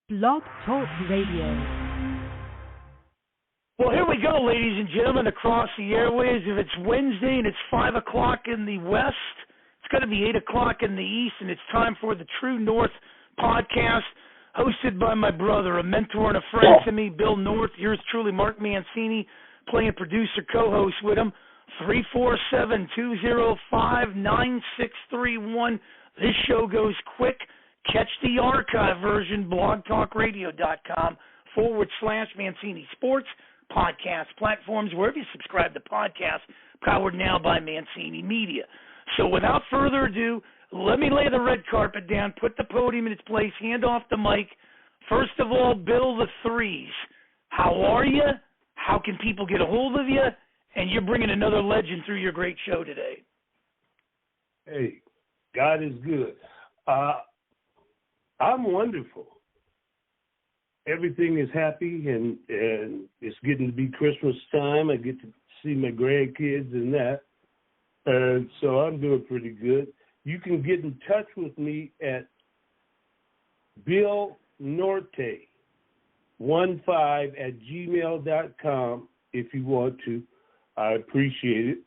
Blog Talk Radio. Well, here we go, ladies and gentlemen, across the airways. If it's Wednesday and it's 5 o'clock in the west, it's going to be 8 o'clock in the east, and it's time for the True North podcast, hosted by my brother, a mentor and a friend to me, Bill North. Yours truly, Mark Mancini, playing producer, co-host with him. 347-205-9631. This show goes quick. Catch the archive version, blogtalkradio.com/Mancini Sports, podcast platforms, wherever you subscribe to podcasts, powered now by Mancini Media. So without further ado, let me lay the red carpet down, put the podium in its place, hand off the mic. First of all, Bill the Threes, how are you? How can people get a hold of you? And you're bringing another legend through your great show today. Hey, God is good. I'm wonderful. Everything is happy, and it's getting to be Christmas time. I get to see my grandkids and that. So I'm doing pretty good. You can get in touch with me at billnorte15@gmail.com if you want to. I appreciate it.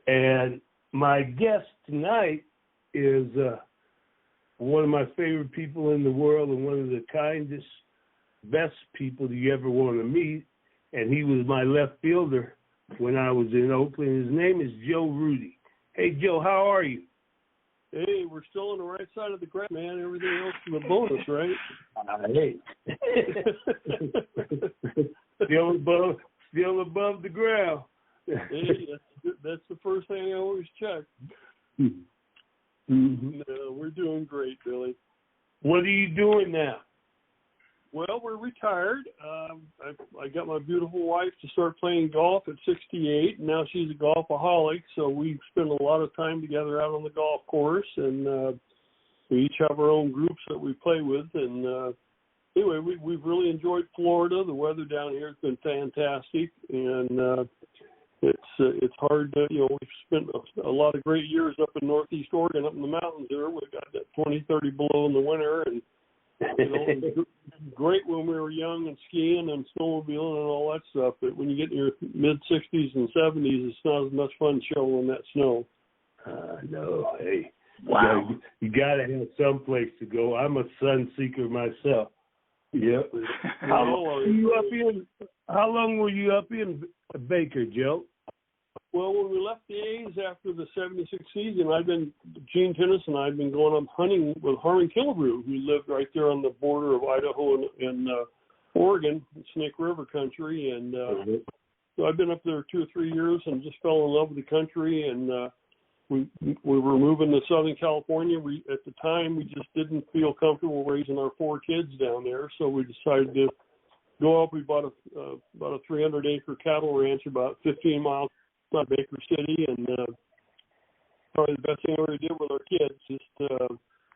And my guest tonight is one of my favorite people in the world and one of the kindest, best people you ever want to meet. And he was my left fielder when I was in Oakland. His name is Joe Rudi. Hey, Joe, how are you? Hey, we're still on the right side of the graph, man. Everything else is a bonus, right? Hey. still above the ground. Hey, that's the first thing I always check. Mm-hmm. No, we're doing great, Billy. What are you doing now? Well, we're retired. I got my beautiful wife to start playing golf at 68. And now she's a golfaholic, so we spend a lot of time together out on the golf course. And we each have our own groups that we play with. And anyway, we've really enjoyed Florida. The weather down here has been fantastic. And it's hard to, we've spent a lot of great years up in Northeast Oregon, up in the mountains there. We've got that 20, 30 below in the winter, and it was great when we were young and skiing and snowmobiling and all that stuff. But when you get in your mid-60s and 70s, it's not as much fun shoveling that snow. No, hey, wow, you got to have some place to go. I'm a sun seeker myself. Yep. How long were you up in Baker, Joe? Well, when we left the A's after the 76 season, Gene Tennis and I had been going up hunting with Harmon Killebrew, who lived right there on the border of Idaho and Oregon, Snake River country. And so I've been up there 2 or 3 years and just fell in love with the country. And we were moving to Southern California. At the time, we just didn't feel comfortable raising our 4 kids down there, so we decided to go up. We bought about a 300-acre cattle ranch about 15 miles outside Baker City, and probably the best thing we ever did with our kids. Just a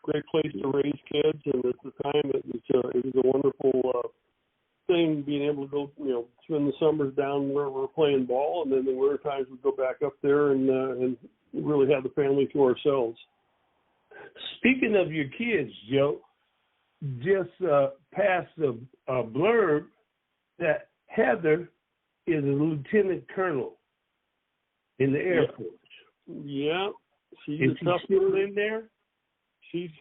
great place to raise kids, and at the time it was a wonderful thing being able to go, spend the summers down where we're playing ball, and then the winter times we'd go back up there and really have the family to ourselves. Speaking of your kids, Joe, just passed a blurb that Heather is a lieutenant colonel in the Air Force. Yeah, she's is she still in there? She's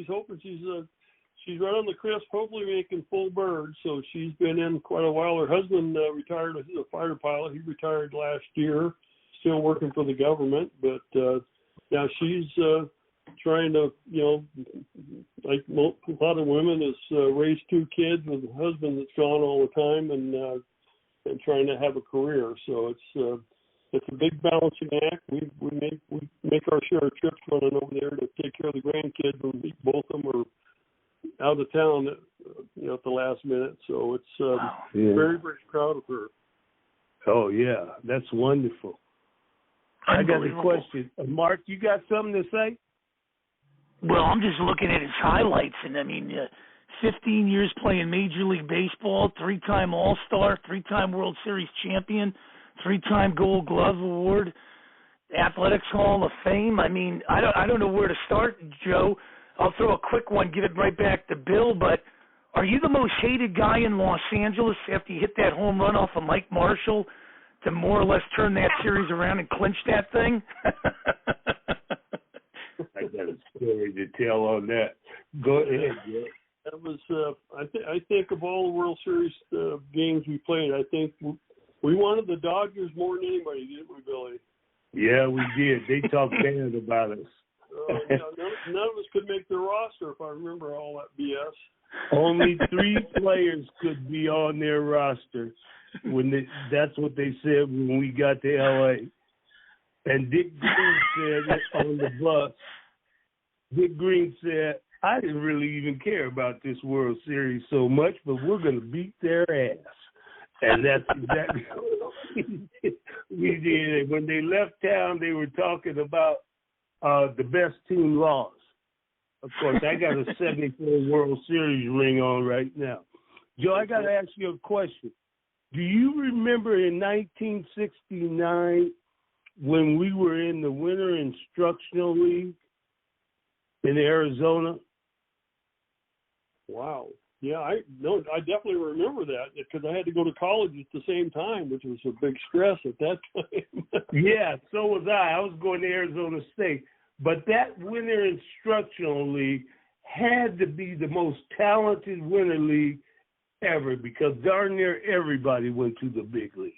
hoping she's right on the crisp, hopefully making full bird. So she's been in quite a while. Her husband retired. He's a fighter pilot. He retired last year. Still working for the government, but now she's trying to, like a lot of women, is raise 2 kids with a husband that's gone all the time and trying to have a career. So it's a big balancing act. We make our share of trips running over there to take care of the grandkids, and both of them are out of town at the last minute. So it's very, very proud of her. Oh yeah, that's wonderful. I got a question. Mark, you got something to say? Well, I'm just looking at his highlights, and 15 years playing Major League Baseball, 3-time All-Star, 3-time World Series champion, 3-time Gold Glove Award, Athletics Hall of Fame. I don't know where to start, Joe. I'll throw a quick one, give it right back to Bill, but Are you the most hated guy in Los Angeles after you hit that home run off of Mike Marshall to more or less turn that series around and clinch that thing? I got a story to tell on that. Go ahead, Joe. That was, I think of all the World Series games we played, I think we wanted the Dodgers more than anybody, didn't we, Billy? Yeah, we did. They talked bad about us. Yeah, none of us could make the roster, if I remember all that BS. Only 3 players could be on their roster. That's what they said when we got to L.A. And Dick Green said on the bus, Dick Green said, I didn't really even care about this World Series so much, but we're going to beat their ass. And that's exactly what we did. When they left town, they were talking about the best team lost. Of course, I got a 74 World Series ring on right now. Joe, I got to ask you a question. Do you remember in 1969 when we were in the Winter Instructional League in Arizona? Wow. Yeah, I definitely remember that because I had to go to college at the same time, which was a big stress at that time. Yeah, so was I. I was going to Arizona State. But that Winter Instructional League had to be the most talented winter league ever because darn near everybody went to the big leagues.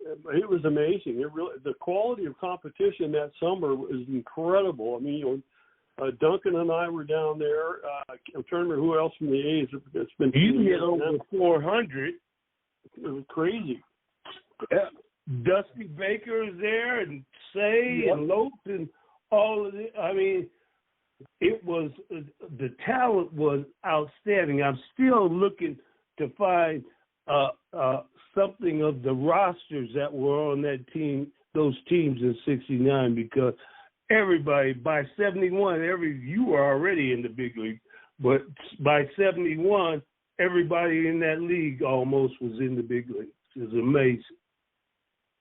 It was amazing. The quality of competition that summer was incredible. I mean, Duncan and I were down there. I'm trying to remember who else from the A's. It's been you hit over 400. It was crazy. Yeah. Dusty Baker is there, and Say and Lopes and all of it. I mean, it was the talent was outstanding. I'm still looking to find something of the rosters that were on that team, those teams in '69, because everybody by '71, you were already in the big league, but by '71, everybody in that league almost was in the big leagues. It was amazing.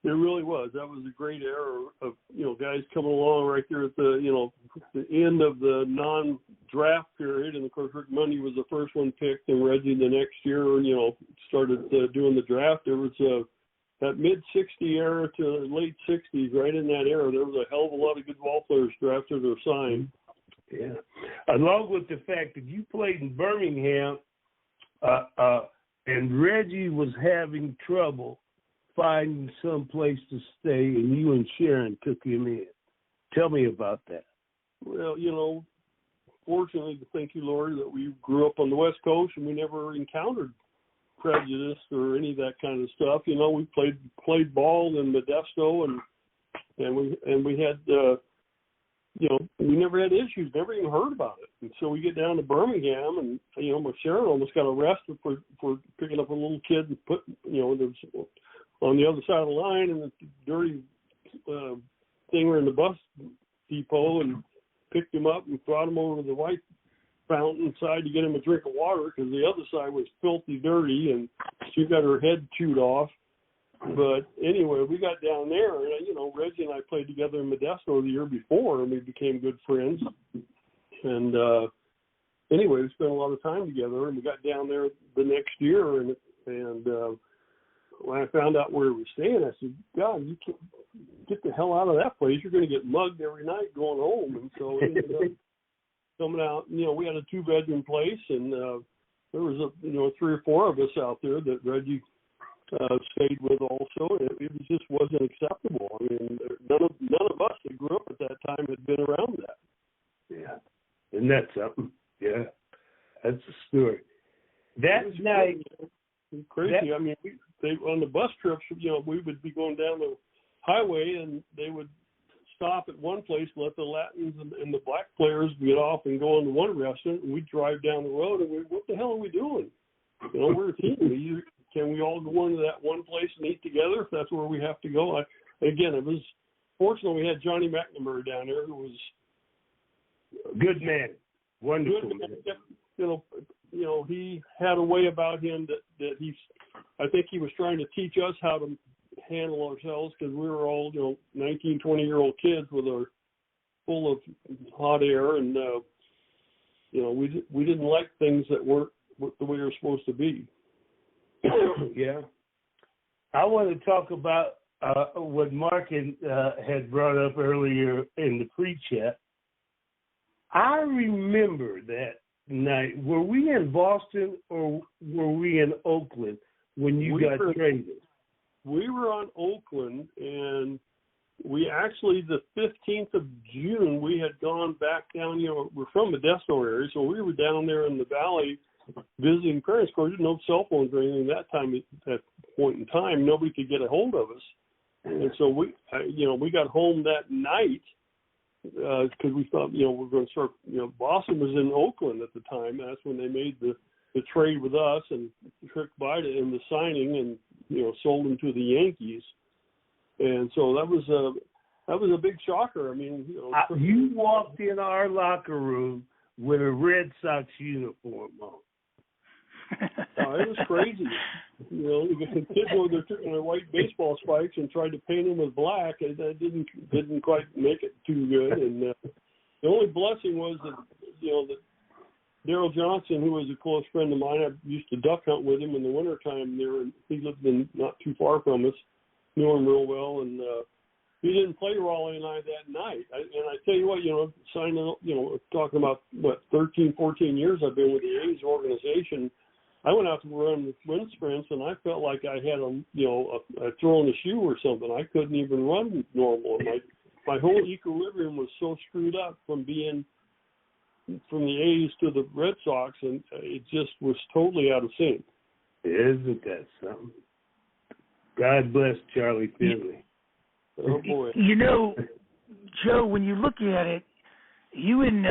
It really was. That was a great era of guys coming along right there at the the end of the non-draft period, and of course Rick Mundy was the first one picked, and Reggie the next year started doing the draft. There was that mid-60 era to late 60s, right in that era, there was a hell of a lot of good ball players drafted or signed. Yeah, along with the fact that you played in Birmingham, and Reggie was having trouble finding some place to stay, and you and Sharon took him in. Tell me about that. Well, fortunately, thank you, Lord, that we grew up on the West Coast and we never encountered prejudice or any of that kind of stuff. We played ball in Modesto, and we had we never had issues, never even heard about it. And so we get down to Birmingham, and Sharon almost got arrested for picking up a little kid and put there was on the other side of the line, and the dirty thinger in the bus depot, and picked him up and brought him over to the white fountain side to get him a drink of water because the other side was filthy dirty, and she got her head chewed off. But anyway, we got down there, and Reggie and I played together in Modesto the year before, and we became good friends. And anyway, we spent a lot of time together, and we got down there the next year, and when I found out where he was staying, I said, God, you can't get the hell out of that place. You're going to get mugged every night going home. And so we ended up coming out. We had a 2-bedroom place, and there was 3 or 4 of us out there that Reggie stayed with also. It just wasn't acceptable. I mean, none of us that grew up at that time had been around that. Yeah. Isn't that something? Yeah. That's a story. That night. Crazy. I mean, on the bus trips, we would be going down the highway, and they would stop at one place, let the Latins and the black players get off and go into one restaurant, and we'd drive down the road, and what the hell are we doing? We're a team. Can we all go into that one place and eat together if that's where we have to go? Again, it was fortunate we had Johnny McNamara down there, who was a good man, wonderful man. He had a way about him that I think he was trying to teach us how to handle ourselves, because we were all 19, 20-year-old kids full of hot air, and we didn't like things that weren't the way they're supposed to be. Yeah. I want to talk about what Mark had brought up earlier in the pre-chat. I remember that night. Were we in Boston or were we in Oakland when you got traded? We were on Oakland, and we actually, the 15th of June, we had gone back down, we're from the Modesto area, so we were down there in the valley visiting parents. Of course, there's no cell phones or anything at that point in time. Nobody could get a hold of us. And so we got home that night because we thought, we're going to start, Boston was in Oakland at the time. That's when they made the trade with us and Trick Bida in the signing and, sold him to the Yankees. And so that was a big shocker. I mean, you walked in our locker room with a Red Sox uniform on. It was crazy. The kids were taking their white baseball spikes and tried to paint them with black, and that didn't quite make it too good. And the only blessing was that that Darryl Johnson, who was a close friend of mine, I used to duck hunt with him in the wintertime there, and he lived not too far from us, knew him real well, and he didn't play Raleigh and I that night. And I tell you what, talking about, 13, 14 years I've been with the A's organization, I went out to run wind sprints, and I felt like I had a throw in a shoe or something. I couldn't even run normal. My whole equilibrium was so screwed up from being from the A's to the Red Sox, and it just was totally out of sync. Isn't that something? God bless Charlie Finley. Oh, boy. Joe, when you look at it, you in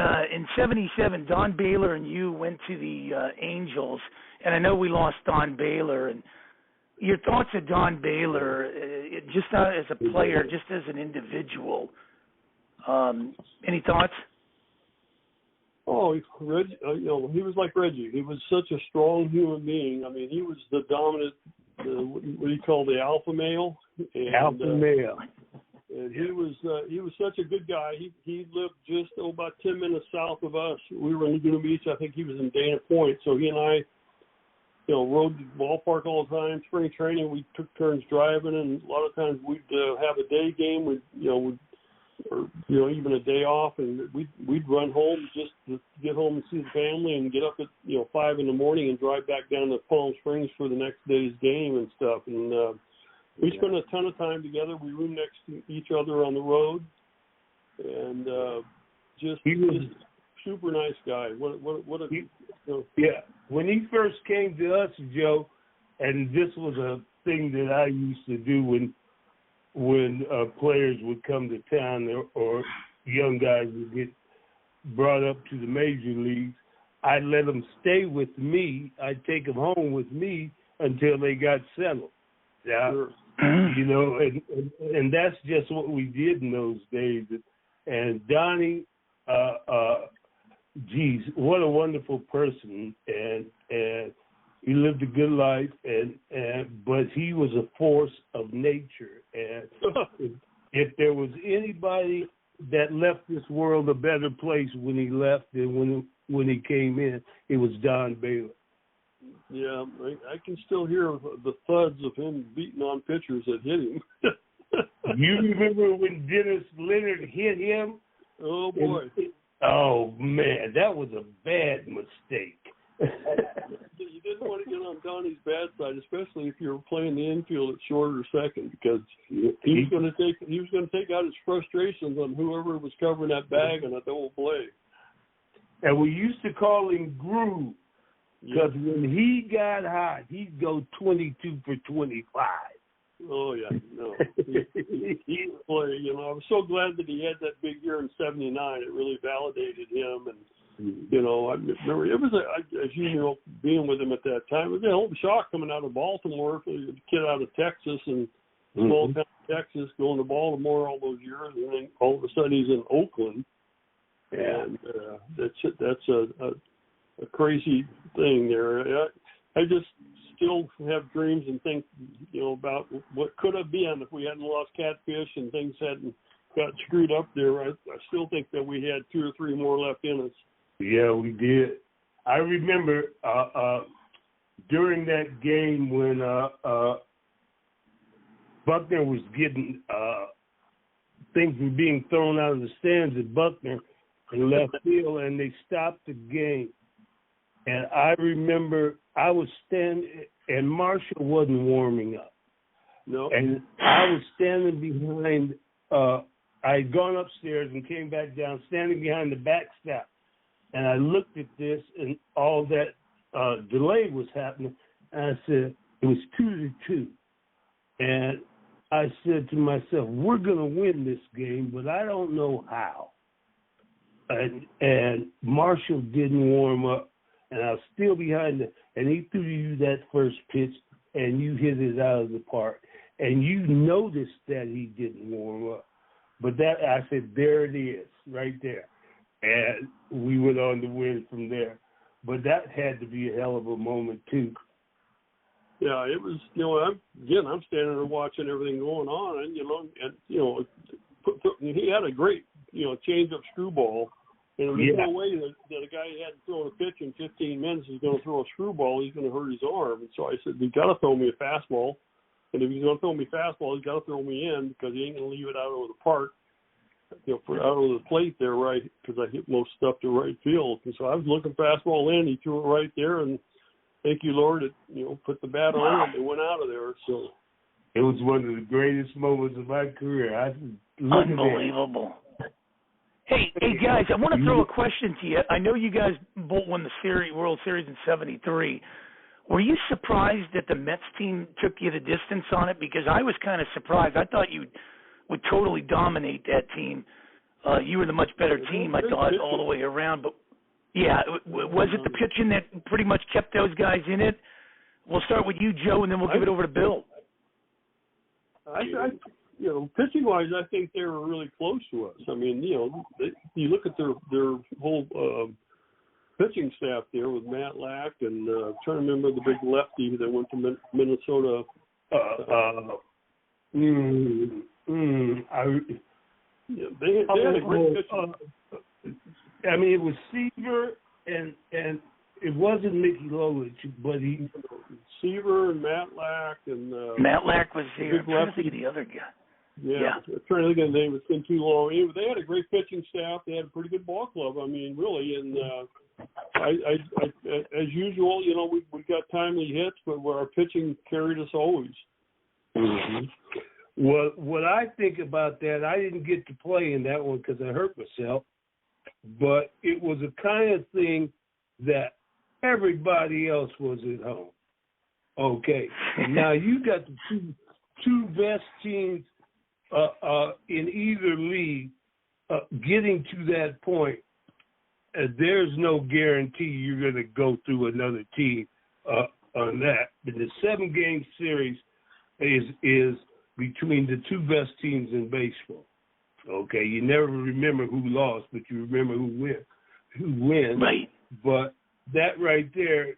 '77, Don Baylor and you went to the Angels, and I know we lost Don Baylor. And your thoughts of Don Baylor, just not as a player, just as an individual. Any thoughts? Oh, Reggie, he was like Reggie. He was such a strong human being. I mean, he was the dominant, what do you call the alpha male? And, alpha male. And he was such a good guy. He lived just about 10 minutes south of us. We were in Laguna Beach. I think he was in Dana Point. So he and I, rode the ballpark all the time. Spring training, we took turns driving, and a lot of times we'd have a day game. Or even a day off, and we'd run home just to get home and see the family, and get up at 5 in the morning and drive back down to Palm Springs for the next day's game and stuff. And we spent a ton of time together. We roomed next to each other on the road, and just super nice guy. Yeah. When he first came to us, Joe, and this was a thing that I used to do when players would come to town or young guys would get brought up to the major leagues, I'd let them stay with me. I'd take them home with me until they got settled. Yeah, sure. And that's just what we did in those days. And Donnie, geez, what a wonderful person, and he lived a good life, but he was a force of nature. And if there was anybody that left this world a better place when he left than when he came in, it was Don Baylor. Yeah, I can still hear the thuds of him beating on pitchers that hit him. You remember when Dennis Leonard hit him? Oh, boy. Oh, man, that was a bad mistake. You didn't want to get on Donnie's bad side, especially if you were playing the infield at short or second, because he was going to take out his frustrations on whoever was covering that bag on a double play. And we used to call him Groove, because when he got hot, he'd go 22 for 25. Oh, yeah, no. He play, I was so glad that he had that big year in '79. It really validated him. And, I remember it was, as you know, being with him at that time, it was a whole shock coming out of Baltimore, a kid out of Texas and small town Texas, going to Baltimore all those years, and then all of a sudden he's in Oakland. And that's a crazy thing there. I just still have dreams and think, about what could have been if we hadn't lost Catfish and things hadn't got screwed up there. I still think that we had 2 or 3 more left in us. Yeah, we did. I remember during that game when Buckner was getting things were being thrown out of the stands at Buckner in left field, and they stopped the game. And I remember I was standing, and Marshall wasn't warming up. No. And I was standing behind, I had gone upstairs and came back down, standing behind the backstop. And I looked at this, and all that delay was happening. And I said, it was 2-2. And I said to myself, we're going to win this game, but I don't know how. And Marshall didn't warm up, and I was still behind him. And he threw you that first pitch, and you hit it out of the park. And you noticed that he didn't warm up. But that, I said, there it is, right there. And we went on to win from there. But that had to be a hell of a moment, too. Yeah, it was, I'm standing there watching everything going on, and, he had a great, change-up screwball. And there's no way that a guy who hadn't thrown a pitch in 15 minutes is going to throw a screwball. He's going to hurt his arm. And so I said, he's got to throw me a fastball. And if he's going to throw me a fastball, he's got to throw me in because he ain't going to leave it out over the park, out over the plate there, right, because I hit most stuff to right field. And so I was looking fastball in. He threw it right there, and thank you, Lord, it, put the bat on and they went out of there. So it was one of the greatest moments of my career. Unbelievable. Hey, guys, I want to throw a question to you. I know you guys both won the World Series in '73. Were you surprised that the Mets team took you the distance on it? Because I was kind of surprised. I thought you would totally dominate that team. You were the much better team, I thought, all the way around. But, yeah, was it the pitching that pretty much kept those guys in it? We'll start with you, Joe, and then we'll give it over to Bill. Pitching-wise, I think they were really close to us. I mean, you look at their whole pitching staff there with Matt Lack and trying to remember the big lefty that went to Minnesota. They had a great pitching. I mean, it was Seaver and it wasn't Mickey Lolich, but Seaver and Matt Lack and Matt Lack was here. I'm trying to think of the other guy. Yeah. I'm trying to think of the name. It's been too long. They had a great pitching staff. They had a pretty good ball club. I mean, really. And I as usual, we got timely hits, but our pitching carried us always. Mm-hmm. Well, what I think about that, I didn't get to play in that one because I hurt myself, but it was a kind of thing that everybody else was at home. Okay. Now you got the two best teams in either league getting to that point. There's no guarantee you're going to go through another team on that. But the 7-game series is between the two best teams in baseball. Okay, you never remember who lost, but you remember who wins. Right. But that right there,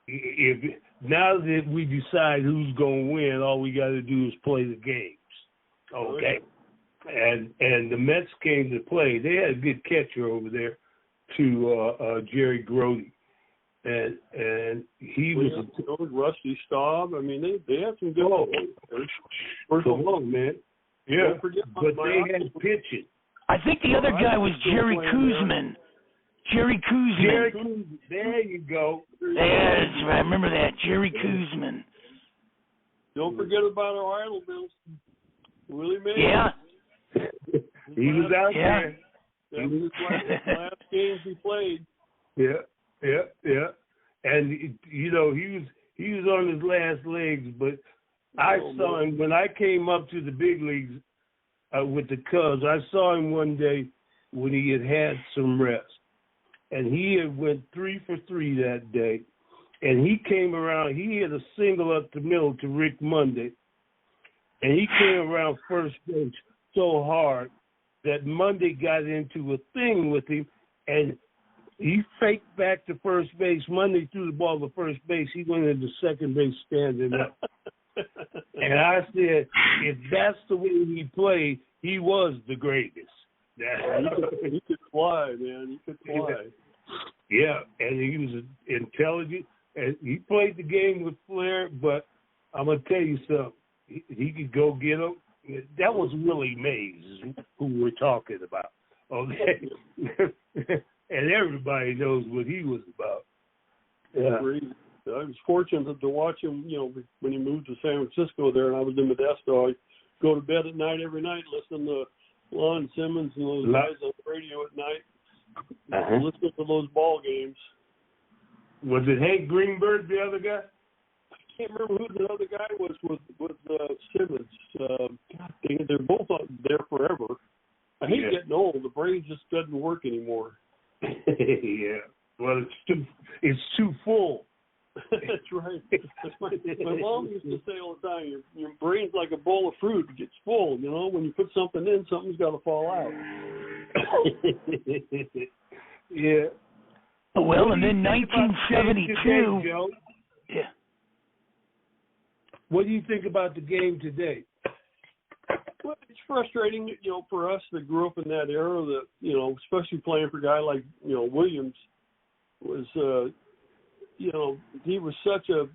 if now that we decide who's going to win, all we got to do is play the games. Okay. And the Mets came to play. They had a good catcher over there, to Jerry Grody, and he was Rusty Staub. I mean, they had some good players. First of all, man. Yeah, but they had pitching. I think the other guy was Jerry Kuzman. Jerry Kuzman. There you go. I remember that. Jerry Kuzman. Don't forget about our idol, Bill. Willie Mays. Yeah. He was out there. That was his last games he played. Yeah. And, he was on his last legs, but I saw him when I came up to the big leagues with the Cubs. I saw him one day when he had some rest. And he had went 3 for 3 that day. And he came around. He hit a single up the middle to Rick Monday. And he came around first base so hard that Monday got into a thing with him. And he faked back to first base. Monday threw the ball to first base. He went into second base standing up. And I said, if that's the way he played, he was the greatest. He could fly, man. He could fly. Yeah, and he was intelligent, and he played the game with flair. But I'm gonna tell you something. He could go get them. That was Willie Mays, who we're talking about. Okay, and everybody knows what he was about. Yeah. I was fortunate to watch him, when he moved to San Francisco there, and I was in Modesto. I'd go to bed at night every night, listening to Lon Simmons and those guys on the radio at night, listening to those ball games. Was it Hank Greenberg, the other guy? I can't remember who the other guy was with Simmons. God dang it, they're both there forever. I hate getting old. The brain just doesn't work anymore. Yeah. Well, it's too full. That's right. My mom used to say all the time, your brain's like a bowl of fruit. It gets full, When you put something in, something's got to fall out. Yeah. Well, and then 1972. Yeah. What do you think about the game today? Well, it's frustrating, for us that grew up in that era that, especially playing for a guy like, Williams was, he was such a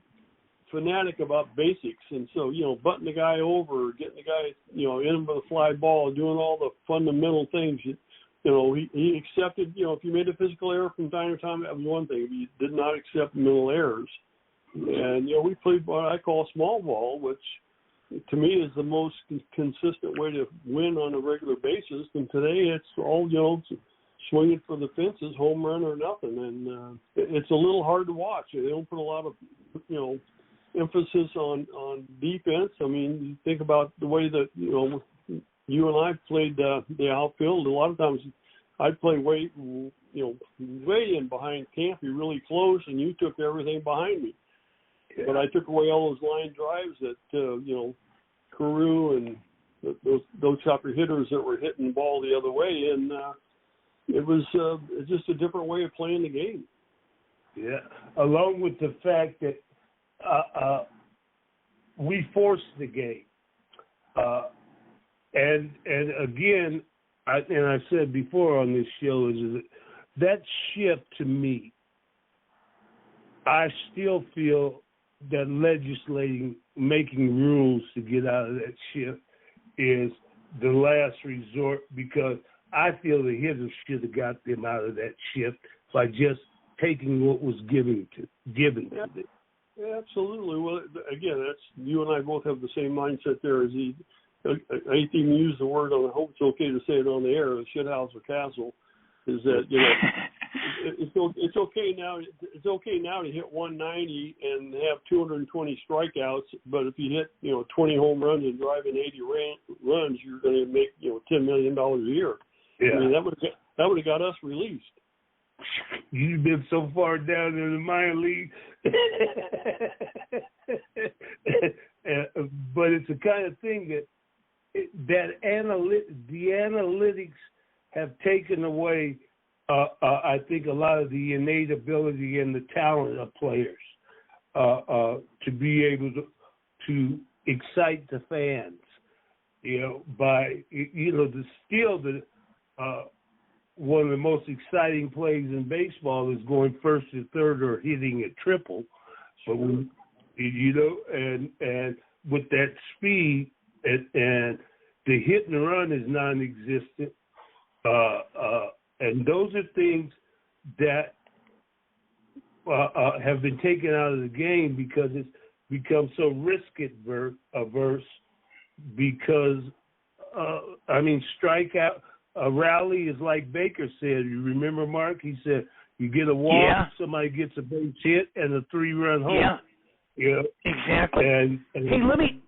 fanatic about basics. And so, butting the guy over, getting the guy, in with a fly ball, doing all the fundamental things, he accepted, if you made a physical error from time to time, that was one thing. He did not accept mental errors. And, we played what I call small ball, which to me is the most consistent way to win on a regular basis. And today it's all, swinging for the fences, home run or nothing. And it's a little hard to watch. They don't put a lot of, emphasis on defense. I mean, you think about the way that, you and I played the outfield. A lot of times I'd play way in behind Campy, really close, and you took everything behind me. Yeah. But I took away all those line drives that, Carew and those type of hitters that were hitting the ball the other way. And it was just a different way of playing the game. Yeah, along with the fact that we forced the game. And again, I said before on this show, is that shift to me, I still feel that making rules to get out of that shift is the last resort, because I feel the hitters should have got them out of that shift by just taking what was given to them. Yeah, absolutely. Well, again, that's you and I both have the same mindset there. As I hate to even use the word I hope it's okay to say it on the air, the shithouse or castle, is that it's okay now. It's okay now to hit 190 and have 220 strikeouts, but if you hit 20 home runs and drive in 80 runs, you're going to make $10 million a year. Yeah. I mean, that would have got us released. You've been so far down in the minor league. But it's the kind of thing the analytics have taken away, I think, a lot of the innate ability and the talent of players to be able to excite the fans, by, to steal the one of the most exciting plays in baseball is going first to third or hitting a triple. So, and with that speed and the hit and run is non-existent. And those are things that have been taken out of the game because it's become so risk-averse because, strikeout. A rally is like Baker said. You remember, Mark? He said, you get a walk, somebody gets a base hit, and a 3-run home. Yeah, exactly. And hey,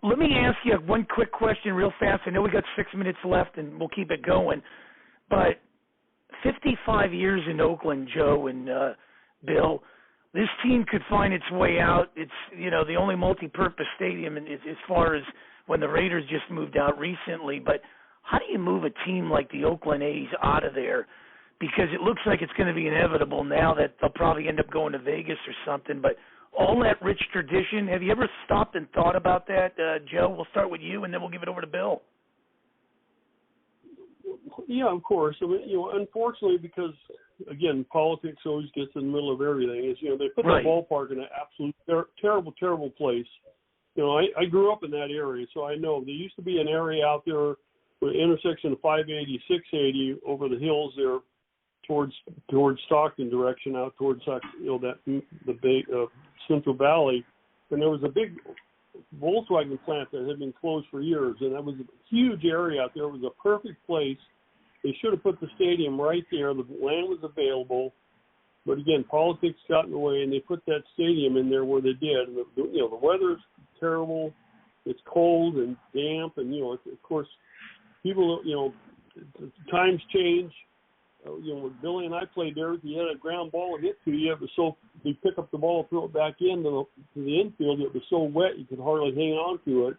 let me ask you one quick question real fast. I know we got 6 minutes left, and we'll keep it going. But 55 years in Oakland, Joe and Bill, this team could find its way out. It's the only multi-purpose stadium as far as when the Raiders just moved out recently. But how do you move a team like the Oakland A's out of there? Because it looks like it's going to be inevitable now that they'll probably end up going to Vegas or something. But all that rich tradition, have you ever stopped and thought about that? Joe, we'll start with you, and then we'll give it over to Bill. Yeah, of course. I mean, unfortunately, because, again, politics always gets in the middle of everything. Is they put Right. the ballpark in an absolute terrible place. I grew up in that area, so I know there used to be an area out there, the intersection of 580, 680 over the hills there, towards Stockton direction, out towards the Bay, Central Valley, and there was a big Volkswagen plant that had been closed for years, and that was a huge area out there. It was a perfect place. They should have put the stadium right there. The land was available, but again, politics got in the way, and they put that stadium in there where they did. And the weather's terrible. It's cold and damp, and of course, people, times change. When Billy and I played there, if you had a ground ball hit to you, you pick up the ball, throw it back into the infield. It was so wet you could hardly hang on to it.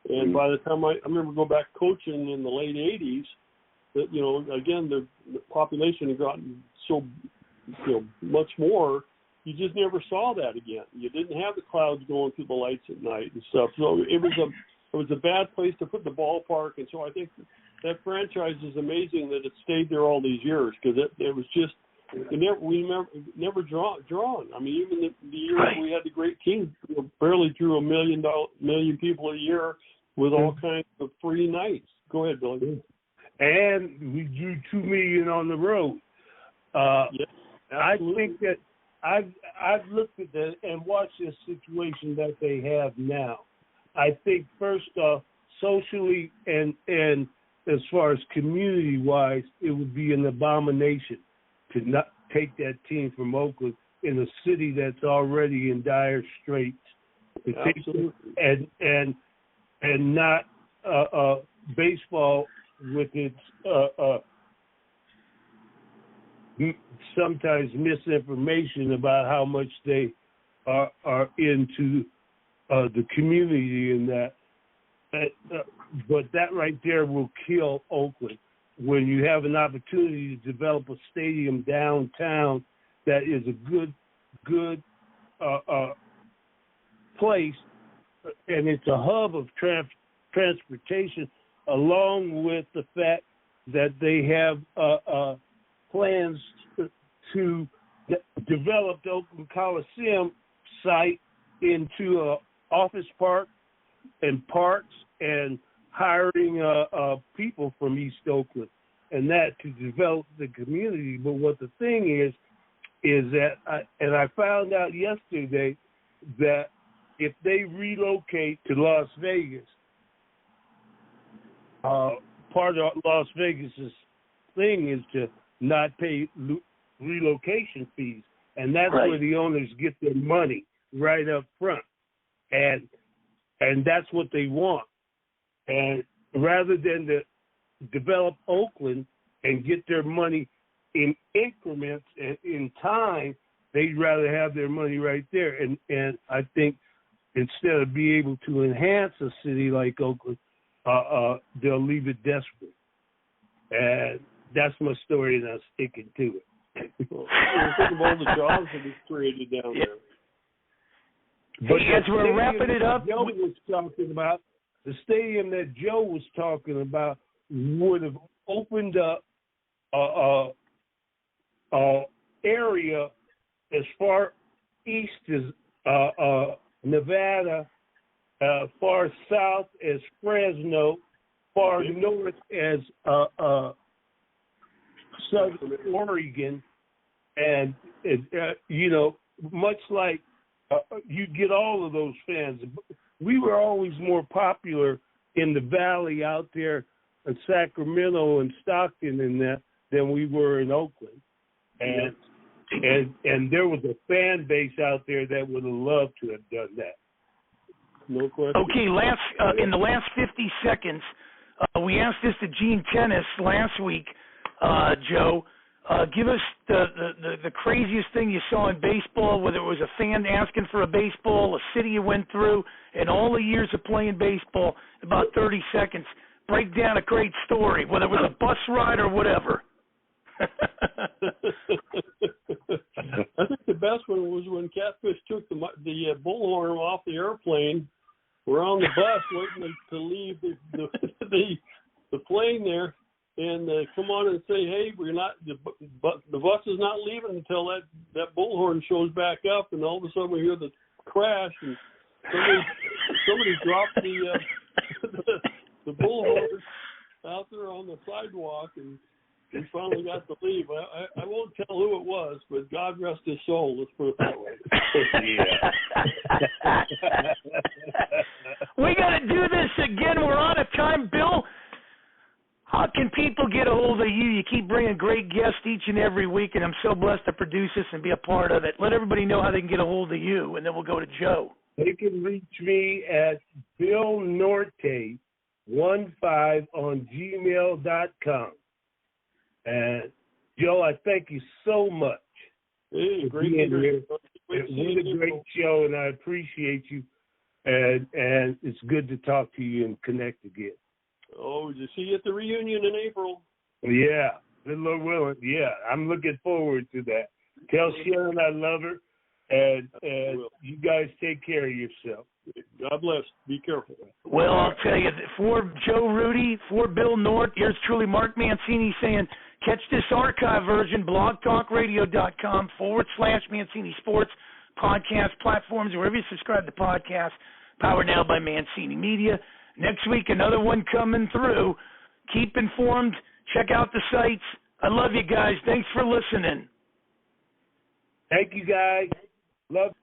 And by the time I remember going back coaching in the late '80s, that again the population had gotten so much more. You just never saw that again. You didn't have the clouds going through the lights at night and stuff. So it was a bad place to put the ballpark. And so I think that franchise is amazing that it stayed there all these years, because it was just we never drawn. I mean, even the year we had the great team, barely drew a million people a year with all kinds of free nights. Go ahead, Billy. And we drew 2 million on the road. I think that I've looked at that and watched this situation that they have now. I think first off, socially and as far as community-wise, it would be an abomination to not take that team from Oakland in a city that's already in dire straits. Absolutely. And not baseball with its sometimes misinformation about how much they are into the community and that. But that right there will kill Oakland. When you have an opportunity to develop a stadium downtown that is a good place, and it's a hub of transportation, along with the fact that they have plans to develop the Oakland Coliseum site into an office park and parks, and hiring people from East Oakland, and that to develop the community. But what the thing is that, I found out yesterday that if they relocate to Las Vegas, part of Las Vegas's thing is to not pay relocation fees, and that's right. where the owners get their money right up front, and that's what they want. And rather than to develop Oakland and get their money in increments and in time, they'd rather have their money right there. And I think instead of being able to enhance a city like Oakland, they'll leave it desperate. And that's my story, and I'm sticking to it. Think of all the jobs that was created down there. But as we're wrapping it up, Joe was talking about, the stadium that Joe was talking about would have opened up area as far east as Nevada, far south as Fresno, far north as southern Oregon, and much like you get all of those fans. We were always more popular in the valley out there in Sacramento and Stockton and that than we were in Oakland. And there was a fan base out there that would have loved to have done that. No question. Okay, in the last 50 seconds, we asked this to Gene Tennis last week, Joe. Give us the craziest thing you saw in baseball, whether it was a fan asking for a baseball, a city you went through, and all the years of playing baseball, about 30 seconds. Break down a great story, whether it was a bus ride or whatever. I think the best one was when Catfish took the bullhorn off the airplane. We're on the bus waiting to leave the plane there. and come on and say, hey, we're not, the bus is not leaving until that bullhorn shows back up, and all of a sudden we hear the crash, and somebody dropped the bullhorn out there on the sidewalk, and we finally got to leave. I won't tell who it was, but God rest his soul. Let's put it that way. We got to do this again. We're out of time, Bill. How can people get a hold of you? You keep bringing great guests each and every week, and I'm so blessed to produce this and be a part of it. Let everybody know how they can get a hold of you, and then we'll go to Joe. They can reach me at BillNorte15 on gmail.com. And, Joe, I thank you so much. Hey, great being here. It was a great show, and I appreciate you. And it's good to talk to you and connect again. Oh, to see you at the reunion in April. Yeah, good Lord willing. Yeah, I'm looking forward to that. Tell Sharon I love her, and you guys take care of yourself. God bless. Be careful. Well, I'll tell you, for Joe Rudi, for Bill Nort, here's truly Mark Mancini saying, catch this archive version, blogtalkradio.com/Mancini Sports, podcast platforms, wherever you subscribe to podcasts, powered now by Mancini Media. Next week, another one coming through. Keep informed. Check out the sites. I love you guys. Thanks for listening. Thank you, guys. Love